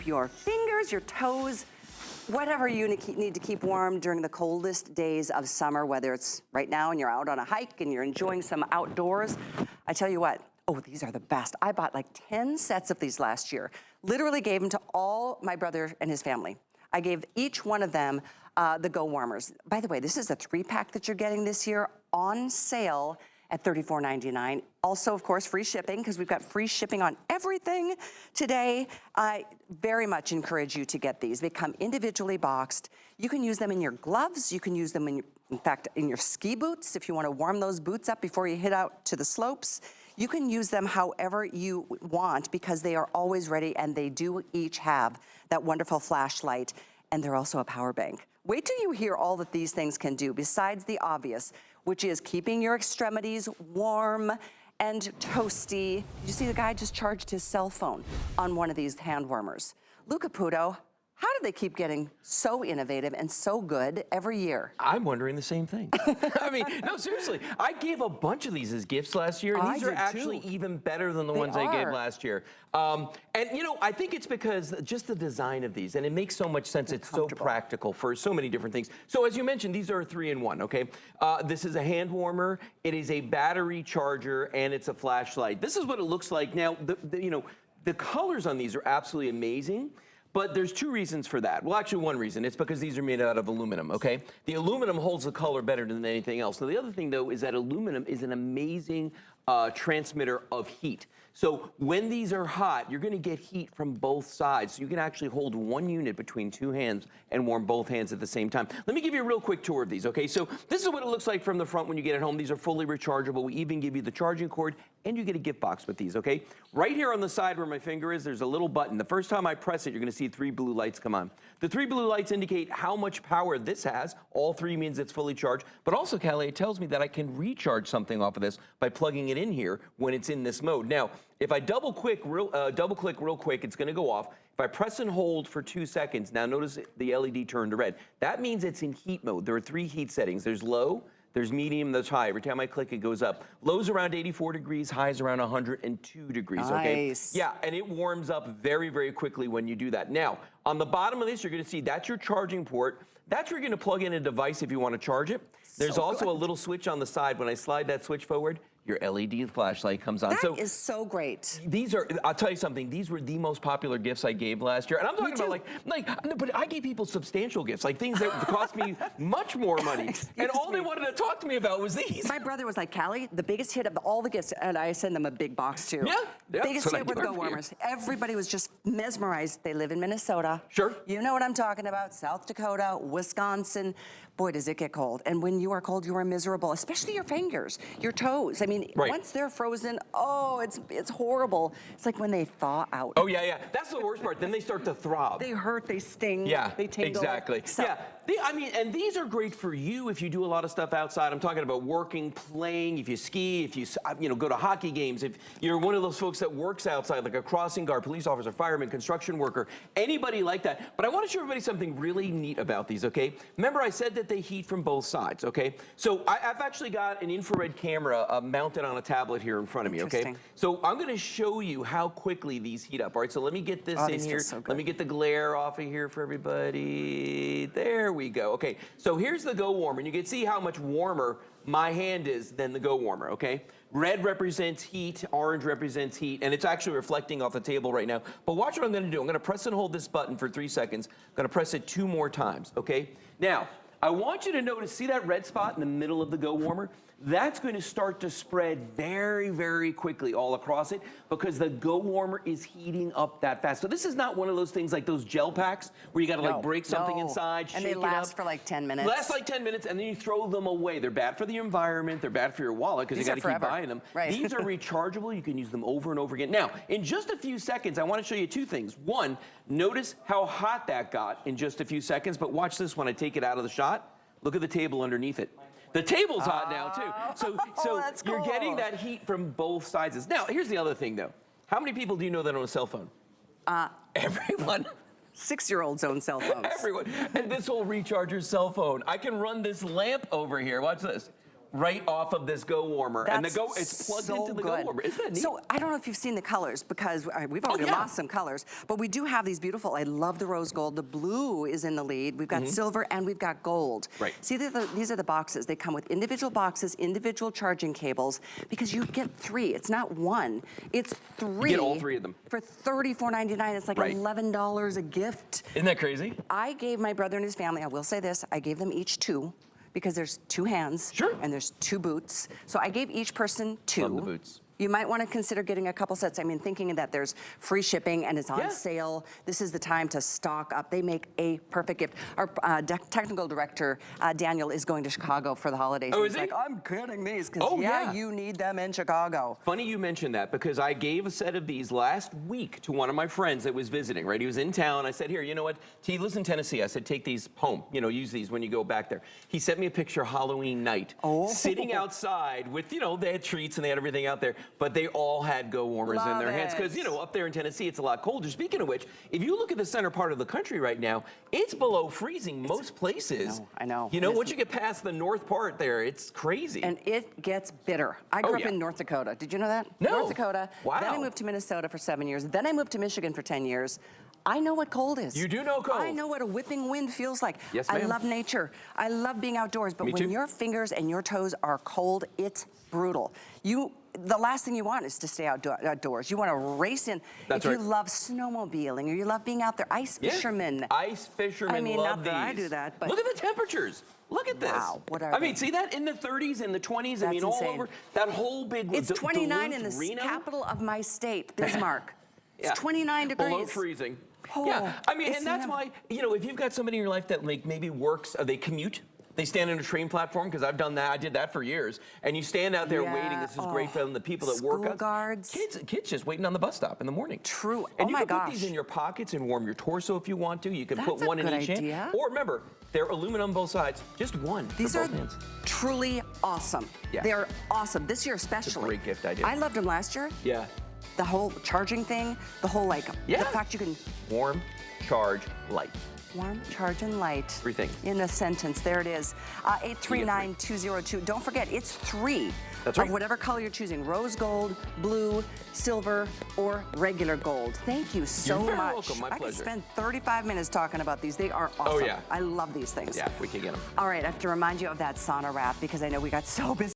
your fingers, your toes, whatever you need to keep warm during the coldest days of summer, whether it's right now and you're out on a hike and you're enjoying some outdoors. I tell you what, oh, these are the best. I bought like 10 sets of these last year. Literally gave them to all my brother and his family. I gave each one of them the Go Warmers. By the way, this is a 3-pack that you're getting this year on sale at $34.99. Also, of course, free shipping, because we've got free shipping on everything today. I very much encourage you to get these. They come individually boxed. You can use them in your gloves. You can use them, in fact, in your ski boots if you want to warm those boots up before you head out to the slopes. You can use them however you want because they are always ready, and they do each have that wonderful flashlight, and they're also a power bank. Wait till you hear all that these things can do besides the obvious, which is keeping your extremities warm and toasty. You see the guy just charged his cell phone on one of these hand warmers. Luca Puto, how do they keep getting so innovative and so good every year? I'm wondering the same thing. I mean, no, seriously. I gave a bunch of these as gifts last year, and these are actually even better than the ones I gave last year. And you know, I think it's because just the design of these, and it makes so much sense. It's so practical for so many different things. So as you mentioned, these are a 3-in-1, okay? This is a hand warmer, it is a battery charger, and it's a flashlight. This is what it looks like. Now, you know, the colors on these are absolutely amazing. But there's 2 reasons for that. Well, actually 1 reason. It's because these are made out of aluminum, okay? The aluminum holds the color better than anything else. Now, the other thing, though, is that aluminum is an amazing transmitter of heat. So when these are hot, you're gonna get heat from both sides. So you can actually hold 1 unit between 2 hands and warm both hands at the same time. Let me give you a real quick tour of these, okay? So this is what it looks like from the front when you get it home. These are fully rechargeable. We even give you the charging cord, and you get a gift box with these, okay? Right here on the side where my finger is, there's a little button. The first time I press it, you're gonna see 3 blue lights come on. The 3 blue lights indicate how much power this has. All 3 means it's fully charged. But also, Callie, it tells me that I can recharge something off of this by plugging it in here when it's in this mode. Now, if I double click real quick, it's gonna go off. If I press and hold for 2 seconds, now notice the LED turned to red. That means it's in heat mode. There are 3 heat settings. There's low, there's medium, there's high. Every time I click, it goes up. Low's around 84 degrees, high's around 102 degrees, okay? Nice. Yeah, and it warms up very, very quickly when you do that. Now, on the bottom of this, you're gonna see that's your charging port. That's where you're gonna plug in a device if you wanna charge it. There's also a little switch on the side. When I slide that switch forward, your LED flashlight comes on. That is so great. These are, I'll tell you something, these were the most popular gifts I gave last year. And I'm talking about but I gave people substantial gifts, like things that cost me much more money. And all they wanted to talk to me about was these. My brother was like, Callie, the biggest hit of all the gifts, and I send them a big box too. Yeah. Biggest hit with Go Warmers. Everybody was just mesmerized. They live in Minnesota. Sure. You know what I'm talking about. South Dakota, Wisconsin. Boy, does it get cold. And when you are cold, you are miserable, especially your fingers, your toes. I mean, once they're frozen, oh, it's horrible. It's like when they thaw out. Oh, yeah, yeah. That's the worst part. Then they start to throb. They hurt, they sting, yeah, they tingle. Exactly. So, yeah, I mean, and these are great for you if you do a lot of stuff outside. I'm talking about working, playing, if you ski, if you go to hockey games, if you're one of those folks that works outside, like a crossing guard, police officer, fireman, construction worker, anybody like that. But I want to show everybody something really neat about these, okay? Remember I said that they heat from both sides, okay? So I've actually got an infrared camera mounted on a tablet here in front of me, okay? So I'm going to show you how quickly these heat up. All right, so let me get this in here. Let me get the glare off of here for everybody. There we go. Okay, so here's the Go Warmer, and you can see how much warmer my hand is than the Go Warmer, okay? Red represents heat, orange represents heat, and it's actually reflecting off the table right now. But watch what I'm going to do. I'm going to press and hold this button for 3 seconds. I'm going to press it 2 more times, okay? Now, I want you to notice, see that red spot in the middle of the Go Warmer? That's going to start to spread very, very quickly all across it because the Go Warmer is heating up that fast. So this is not one of those things like those gel packs where you got to like break something inside, shake it up. And they last for like 10 minutes. Last like 10 minutes, and then you throw them away. They're bad for the environment. They're bad for your wallet because you got to keep buying them. Right. These are rechargeable. You can use them over and over again. Now, in just a few seconds, I want to show you 2 things. One, notice how hot that got in just a few seconds, but watch this when I take it out of the shot. Look at the table underneath it. The table's hot now too. So you're getting that heat from both sides. Now, here's the other thing though. How many people do you know that own a cell phone? Everyone. 6-year-olds own cell phones. Everyone. And this will recharge your cell phone. I can run this lamp over here. Watch this. right off of this Go Warmer. And it's plugged so into the good. Go Warmer. Isn't that neat? So I don't know if you've seen the colors because we've already lost some colors, but we do have these beautiful, I love the rose gold. The blue is in the lead. We've got silver and we've got gold. Right. See, these are the boxes. They come with individual boxes, individual charging cables, because you get 3. It's not 1, it's 3. You get all 3 of them. For $34.99, it's like $11 a gift. Isn't that crazy? I gave my brother and his family, I will say this, I gave them each 2. Because there's 2 hands, and there's 2 boots. So I gave each person 2. Love the boots. You might want to consider getting a couple sets. I mean, thinking that there's free shipping and it's on sale. This is the time to stock up. They make a perfect gift. Our technical director, Daniel, is going to Chicago for the holidays. Oh, He's is he? like, I'm getting these, because you need them in Chicago. Funny you mentioned that, because I gave a set of these last week to one of my friends that was visiting, right? He was in town. I said, here, you know what? He lives in Tennessee. I said, take these home. You know, use these when you go back there. He sent me a picture Halloween night, sitting outside with, you know, they had treats and they had everything out there, but they all had Go Warmers in their hands, because, you know, up there in Tennessee, it's a lot colder. Speaking of which, if you look at the center part of the country right now, it's below freezing most places. I know. You know, once you get past the north part there, it's crazy. And it gets bitter. I grew up in North Dakota. Did you know that? No. North Dakota. Wow. Then I moved to Minnesota for 7 years. Then I moved to Michigan for 10 years. I know what cold is. You do know cold. I know what a whipping wind feels like. Yes, I ma'am. love nature. I love being outdoors. But Me when too. your fingers and your toes are cold, it's brutal. The last thing you want is to stay outdoors. You want to race in. That's if right. you love snowmobiling or you love being out there, ice fishermen. Ice fishermen I mean, love not these. that I do that, but look at the temperatures. Look at this. Wow, what are I mean, they? see that in the 30s and the 20s? That's I mean, all insane. over. That whole big It's 29 in Duluth, the Reno? capital of my state, Bismarck. It's 29 degrees. Below freezing. Oh, yeah, I mean, it's and that's why, you know, if you've got somebody in your life that like maybe works, they commute, they stand on a train platform, because I've done that, I did that for years, and you stand out there waiting. This is great for them, the people that work. School guards. Kids just waiting on the bus stop in the morning. True. And oh my you can gosh. put these in your pockets and warm your torso if you want to. You can put That's a one in good each idea. hand. Or remember, they're aluminum both sides, just one These for are both hands. truly awesome. Yeah. They're awesome. This year especially. great gift idea. I loved them last year. Yeah. The whole charging thing, the whole the fact you can Warm, charge, light. warm, charge, and light. 3 things. In a sentence, there it is. 839202. Don't forget, it's 3 That's right. of whatever color you're choosing: rose gold, blue, silver, or regular gold. Thank you so You're very much. welcome. My I could pleasure. spend 35 minutes talking about these. They are awesome. Oh, yeah. I love these things. Yeah, we can get them. All right, I have to remind you of that sauna wrap because I know we got so busy.